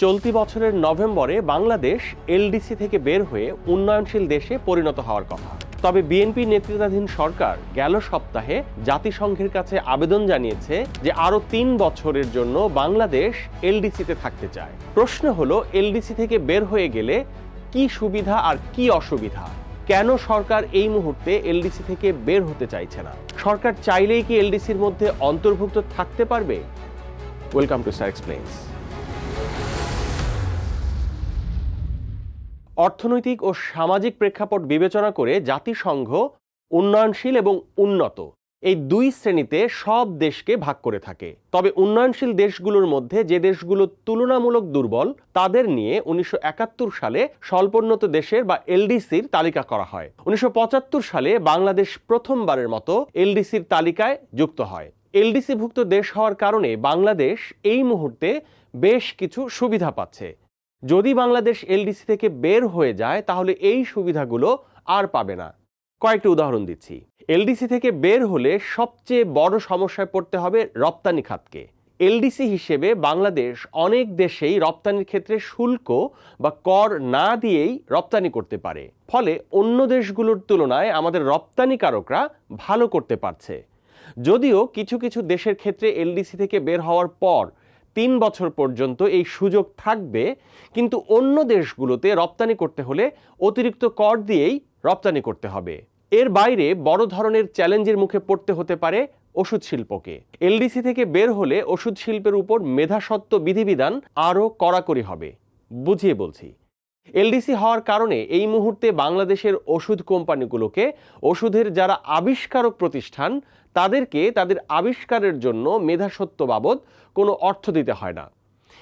চলতি বছরের নভেম্বরে বাংলাদেশ এলডিসি থেকে বের হয়ে উন্নয়নশীল দেশে পরিণত হওয়ার কথা। তবে বিএনপি নেতৃত্বাধীন সরকার গেল সপ্তাহে জাতিসংঘের কাছে আবেদন জানিয়েছে যে আরও ৩ বছরের জন্য বাংলাদেশ এলডিসিতে থাকতে চায়। প্রশ্ন হলো, এলডিসি থেকে বের হয়ে গেলে কি সুবিধা আর কি অসুবিধা? কেন সরকার এই মুহূর্তে এলডিসি থেকে বের হতে চাইছে না? সরকার চাইলেই কি এলডিসির মধ্যে অন্তর্ভুক্ত থাকতে পারবে? Welcome to star explains. অর্থনৈতিক ও সামাজিক প্রেক্ষাপট বিবেচনা করে জাতিসংঘ উন্নয়নশীল এবং উন্নত এই দুই শ্রেণীতে সব দেশকে ভাগ করে থাকে। তবে উন্নয়নশীল দেশগুলোর মধ্যে যে দেশগুলো তুলনামূলক দুর্বল তাদের নিয়ে 1971 সালে স্বল্পোন্নত দেশের বা এলডিসির তালিকা করা হয়। 1975 সালে বাংলাদেশ প্রথমবারের মতো এলডিসির তালিকায় যুক্ত হয়। এলডিসিভুক্ত দেশ হওয়ার কারণে বাংলাদেশ এই মুহূর্তে বেশ কিছু সুবিধা পাচ্ছে। যদি বাংলাদেশ এলডিসি থেকে বের হয়ে যায় তাহলে এই সুবিধাগুলো আর পাবে না। কয়েকটি উদাহরণ দিচ্ছি। এলডিসি থেকে বের হলে সবচেয়ে বড় সমস্যায় পড়তে হবে রপ্তানি খাতকে। এলডিসি হিসেবে বাংলাদেশ অনেক দেশেই রপ্তানির ক্ষেত্রে শুল্ক বা কর না দিয়েই রপ্তানি করতে পারে। ফলে অন্য দেশগুলোর তুলনায় আমাদের রপ্তানিকারকরা ভালো করতে পারছে। যদিও কিছু কিছু দেশের ক্ষেত্রে এলডিসি থেকে বের হওয়ার পর ৩ বছর পর্যন্ত এই সুযোগ থাকবে, কিন্তু অন্য দেশগুলোতে রপ্তানি করতে হলে অতিরিক্ত কর দিয়েই রপ্তানি করতে হবে। এর বাইরে বড় ধরনের চ্যালেঞ্জের মুখে পড়তে হতে পারে ওষুধ শিল্পকে। এলডিসি থেকে বের হলে ওষুধ শিল্পের উপর মেধাস্বত্ব বিধিবিধান আরও কড়াকড়ি হবে। বুঝিয়ে বলছি। এলডিসি হওয়ার কারণে এই মুহূর্তে বাংলাদেশের ওষুধ কোম্পানিগুলোকে ওষুধের যারা আবিষ্কারক প্রতিষ্ঠান তাদেরকে তাদের আবিষ্কারের জন্য মেধাস্বত্ব বাবদ কোনো অর্থ দিতে হয় না।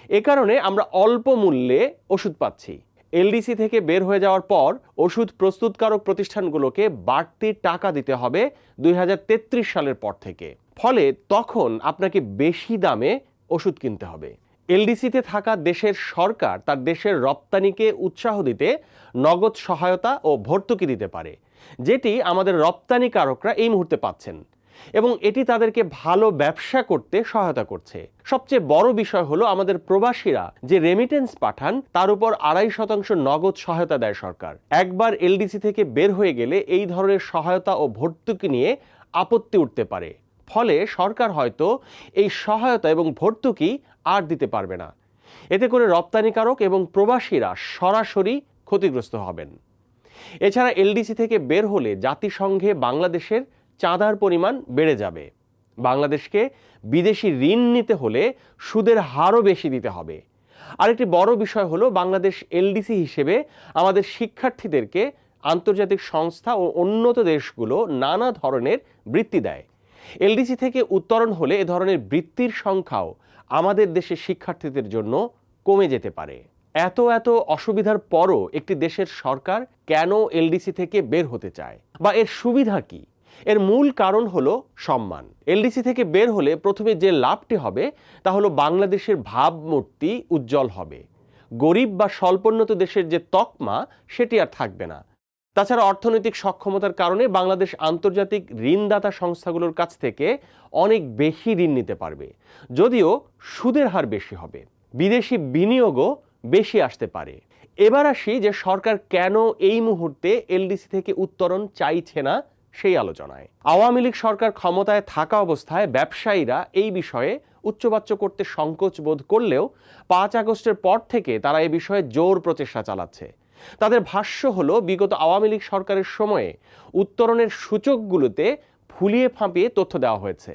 এ কারণে আমরা অল্প মূল্যে ওষুধ পাচ্ছি। এলডিসি থেকে বের হয়ে যাওয়ার পর ওষুধ প্রস্তুতকারক প্রতিষ্ঠানগুলোকে বাড়তি টাকা দিতে হবে 2033 সালের পর থেকে। ফলে তখন আপনাকে বেশি দামে ওষুধ কিনতে হবে। এলডিসিতে থাকা দেশের সরকার তার দেশের রপ্তানিকে উৎসাহ দিতে নগদ সহায়তা ও ভর্তুকি দিতে পারে, যেটি আমাদের রপ্তানিকারকরা এই মুহূর্তে পাচ্ছেন, এবং এটি তাদেরকে ভালো ব্যবসা করতে সহায়তা করছে। সবচেয়ে বড় বিষয় হলো আমাদের প্রবাসীরা যে রেমিটেন্স পাঠান তার উপর 2.5% নগদ সহায়তা দেয় সরকার। একবার এলডিসি থেকে বের হয়ে গেলে এই ধরনের সহায়তা ও ভর্তুকি নিয়ে আপত্তি উঠতে পারে। ফলে সরকার হয়তো এই সহায়তা এবং ভর্তুকি আর দিতে পারবে না। এতে করে রপ্তানিকারক এবং প্রবাসীরা সরাসরি ক্ষতিগ্রস্ত হবেন। এছাড়া এলডিসি থেকে বের হলে জাতিসংঘে বাংলাদেশের চাঁদার পরিমাণ বেড়ে যাবে। বাংলাদেশকে বিদেশি ঋণ নিতে হলে সুদের হারও বেশি দিতে হবে। আরেকটি বড় বিষয় হলো, বাংলাদেশ এলডিসি হিসেবে আমাদের শিক্ষার্থীদেরকে আন্তর্জাতিক সংস্থা ও উন্নত দেশগুলো নানা ধরনের বৃত্তি দেয়। এলডিসি থেকে উত্তরণ হলে এ ধরনের বৃত্তির সংখ্যাও আমাদের দেশের শিক্ষার্থীদের জন্য কমে যেতে পারে। এত অসুবিধার পরও একটি দেশের সরকার কেন এলডিসি থেকে বের হতে চায় বা এর সুবিধা কি? এর মূল কারণ হলো সম্মান। এলডিসি থেকে বের হলে প্রথমে যে লাভটি হবে তা হলো বাংলাদেশের ভাবমূর্তি উজ্জ্বল হবে। গরিব বা স্বল্পোন্নত দেশের যে তকমা সেটি আর থাকবে না। তাছাড়া অর্থনৈতিক সক্ষমতার কারণে বাংলাদেশ আন্তর্জাতিক ঋণদাতা সংস্থাগুলোর কাছ থেকে অনেক বেশি ঋণ নিতে পারবে, যদিও সুদের হার বেশি হবে। বিদেশি বিনিয়োগও বেশি আসতে পারে। এবার আসি যে সরকার কেন এই মুহূর্তে এলডিসি থেকে উত্তরণ চাইছে না সেই আলোচনায়। আওয়ামী লীগ সরকার ক্ষমতায় থাকা অবস্থায় ব্যবসায়ীরা এই বিষয়ে উচ্চবাচ্য করতে সংকোচ বোধ করলেও 5 আগস্টের পর থেকে তারা এই বিষয়ে জোর প্রচেষ্টা চালাচ্ছে। তাদের ভাষ্য হলো, বিগত আওয়ামী লীগ সরকারের সময়ে উত্তরণের সূচকগুলোতে ফুলিয়ে ফাঁপিয়ে তথ্য দেওয়া হয়েছে।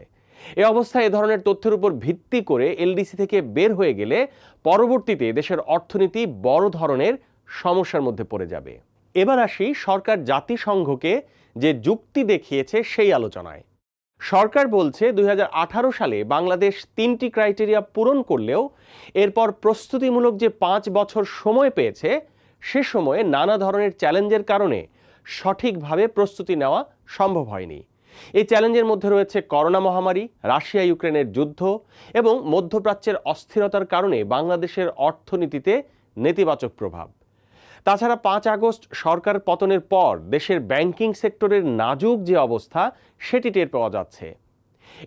এ অবস্থায় এ ধরনের তথ্যের উপর ভিত্তি করে এলডিসি থেকে বের হয়ে গেলে পরবর্তীতে দেশের অর্থনীতি বড় ধরনের সমস্যার মধ্যে পড়ে যাবে। এবার আসি সরকার জাতিসংঘকে যে যুক্তি দেখিয়েছে সেই আলোচনায়। সরকার বলছে 2018 সালে বাংলাদেশ 3টি ক্রাইটেরিয়া পূরণ করলেও এরপর প্রস্তুতিমূলক যে 5 বছর সময় পেয়েছে সে সময়ে নানা ধরনের চ্যালেঞ্জের কারণে সঠিকভাবে প্রস্তুতি নেওয়া সম্ভব হয়নি। এই চ্যালেঞ্জের মধ্যে রয়েছে করোনা মহামারী, রাশিয়া ইউক্রেনের যুদ্ধ এবং মধ্যপ্রাচ্যের অস্থিরতার কারণে বাংলাদেশের অর্থনীতিতে নেতিবাচক প্রভাব। তাছাড়া 5 আগস্ট সরকার পতনের পর দেশের ব্যাংকিং সেক্টরের নাজুক যে অবস্থা সেটি টের পাওয়া যাচ্ছে।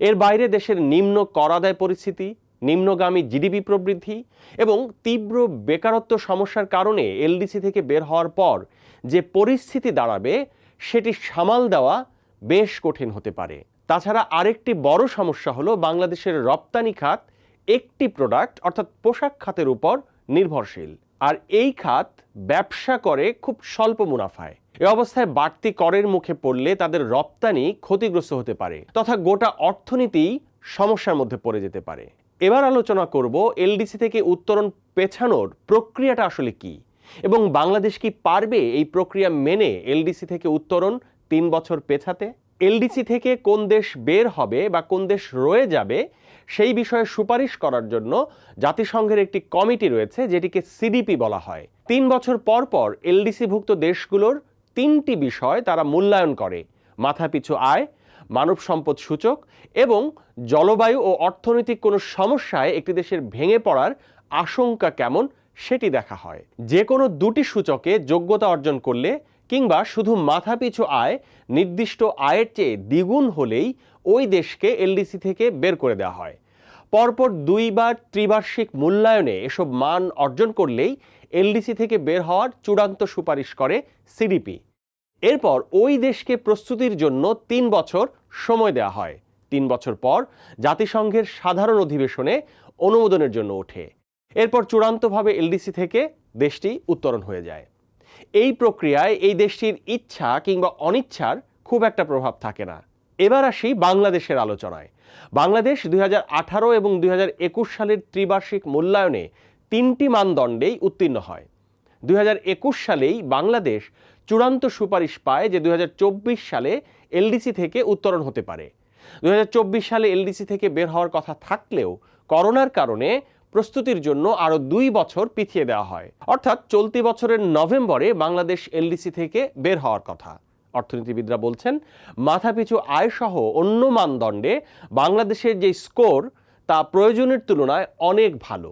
এর বাইরে দেশের নিম্ন কর আদায় পরিস্থিতি, নিম্নগামী জিডিপি প্রবৃদ্ধি এবং তীব্র বেকারত্ব সমস্যার কারণে এলডিসি থেকে বের হওয়ার পর যে পরিস্থিতি দাঁড়াবে সেটি সামাল দেওয়া বেশ কঠিন হতে পারে। তাছাড়া আরেকটি বড় সমস্যা হলো বাংলাদেশের রপ্তানি খাত একটি প্রোডাক্ট অর্থাৎ পোশাক খাতের উপর নির্ভরশীল, আর এই খাত ব্যবসা করে খুব স্বল্প মুনাফায়। এ অবস্থায় বাড়তি করের মুখে পড়লে তাদের রপ্তানি ক্ষতিগ্রস্ত হতে পারে তথা গোটা অর্থনীতি সমস্যার মধ্যে পড়ে যেতে পারে। এবার আলোচনা করব এলডিসি থেকে উত্তরণ পেছানোর প্রক্রিয়াটা আসলে কি এবং বাংলাদেশ কি পারবে এই প্রক্রিয়া মেনে এলডিসি থেকে উত্তরণ 3 বছর পেছাতে। এলডিসি থেকে কোন দেশ বের হবে বা কোন দেশ রয়ে যাবে সেই বিষয়ে সুপারিশ করার জন্য জাতিসংঘের একটি কমিটি রয়েছে যেটিকে সিডিপি বলা হয়। 3 বছর পর পর এলডিসিভুক্ত দেশগুলোর 3টি বিষয় তারা মূল্যায়ন করে: মাথাপিছু আয়, মানব সম্পদ সূচক এবং জলবায়ু ও অর্থনৈতিক কোনো সমস্যায় একটি দেশের ভেঙে পড়ার আশঙ্কা কেমন সেটি দেখা হয়। যে কোনো দুটি সূচকে যোগ্যতা অর্জন করলে কিংবা শুধু মাথাপিছু আয় নির্দিষ্ট আয়ের চেয়ে দ্বিগুণ হলেই ওই দেশকে এলডিসি থেকে বের করে দেওয়া হয়। পরপর 2 বার ত্রিবার্ষিক মূল্যায়নে এসব মান অর্জন করলেই এলডিসি থেকে বের হওয়ার চূড়ান্ত সুপারিশ করে সিডিপি। এরপর ওই দেশকে প্রস্তুতির জন্য 3 বছর সময় দেওয়া হয়। 3 বছর পর জাতিসংঘের সাধারণ অধিবেশনে অনুমোদনের জন্য ওঠে। এরপর চূড়ান্তভাবে এলডিসি থেকে দেশটি উত্তরণ হয়ে যায়। এই প্রক্রিয়ায় এই দেশটির ইচ্ছা কিংবা অনিচ্ছার খুব একটা প্রভাব থাকে না। এবার আসি বাংলাদেশের আলোচনায়। বাংলাদেশ 2018 এবং 2021 সালের ত্রিবার্ষিক মূল্যায়নে 3টি মানদণ্ডেই উত্তীর্ণ হয়। 2021 সালেই বাংলাদেশ চূড়ান্ত সুপারিশ পায় যে 2024 সালে এলডিসি থেকে উত্তরণ হতে পারে। 2024 সালে এলডিসি থেকে বের হওয়ার কথা থাকলেও করোনার কারণে প্রস্তুতির জন্য আরও 2 বছর পিছিয়ে দেওয়া হয়, অর্থাৎ চলতি বছরের নভেম্বরে বাংলাদেশ এলডিসি থেকে বের হওয়ার কথা। অর্থনীতিবিদরা বলছেন মাথাপিছু আয় সহ অন্য মানদণ্ডে বাংলাদেশের যে স্কোর তা প্রয়োজনের তুলনায় অনেক ভালো।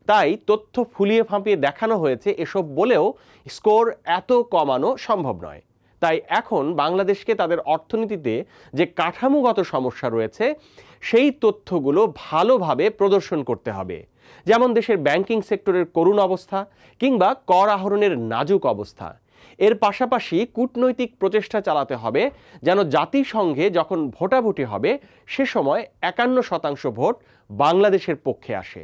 তাই তথ্য ফুলিয়ে ফাঁপিয়ে দেখানো হয়েছে এসব বলেও স্কোর এত কমানো সম্ভব নয়। তাই এখন বাংলাদেশকে তাদের অর্থনীতিতে যে কাঠামোগত সমস্যা রয়েছে সেই তথ্যগুলো ভালোভাবে প্রদর্শন করতে হবে, যেমন দেশের ব্যাংকিং সেক্টরের করুণ অবস্থা কিংবা কর আহরণের নাজুক অবস্থা। এর পাশাপাশি কূটনৈতিক প্রচেষ্টা চালাতে হবে যেন জাতিসংঘে যখন ভোটাভুটি হবে সে সময় 51% ভোট বাংলাদেশের পক্ষে আসে।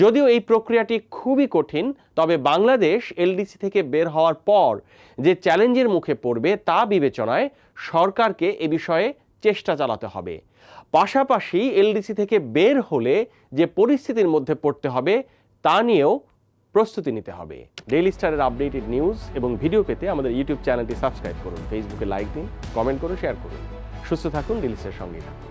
যদিও এই প্রক্রিয়াটি খুবই কঠিন, তবে বাংলাদেশ এলডিসি থেকে বের হওয়ার পর যে চ্যালেঞ্জের মুখে পড়বে তা বিবেচনায় সরকারকে এ বিষয়ে চেষ্টা চালাতে হবে। পাশাপাশি এলডিসি থেকে বের হলে যে পরিস্থিতির মধ্যে পড়তে হবে তা নিয়েও প্রস্তুতি নিতে হবে। ডেইলি স্টারের আপডেটেড নিউজ এবং ভিডিও পেতে আমাদের ইউটিউব চ্যানেলটি সাবস্ক্রাইব করুন, ফেসবুকে লাইক দিন, কমেন্ট করুন, শেয়ার করুন। সুস্থ থাকুন, ডেইলি স্টারের সঙ্গেই থাকুন।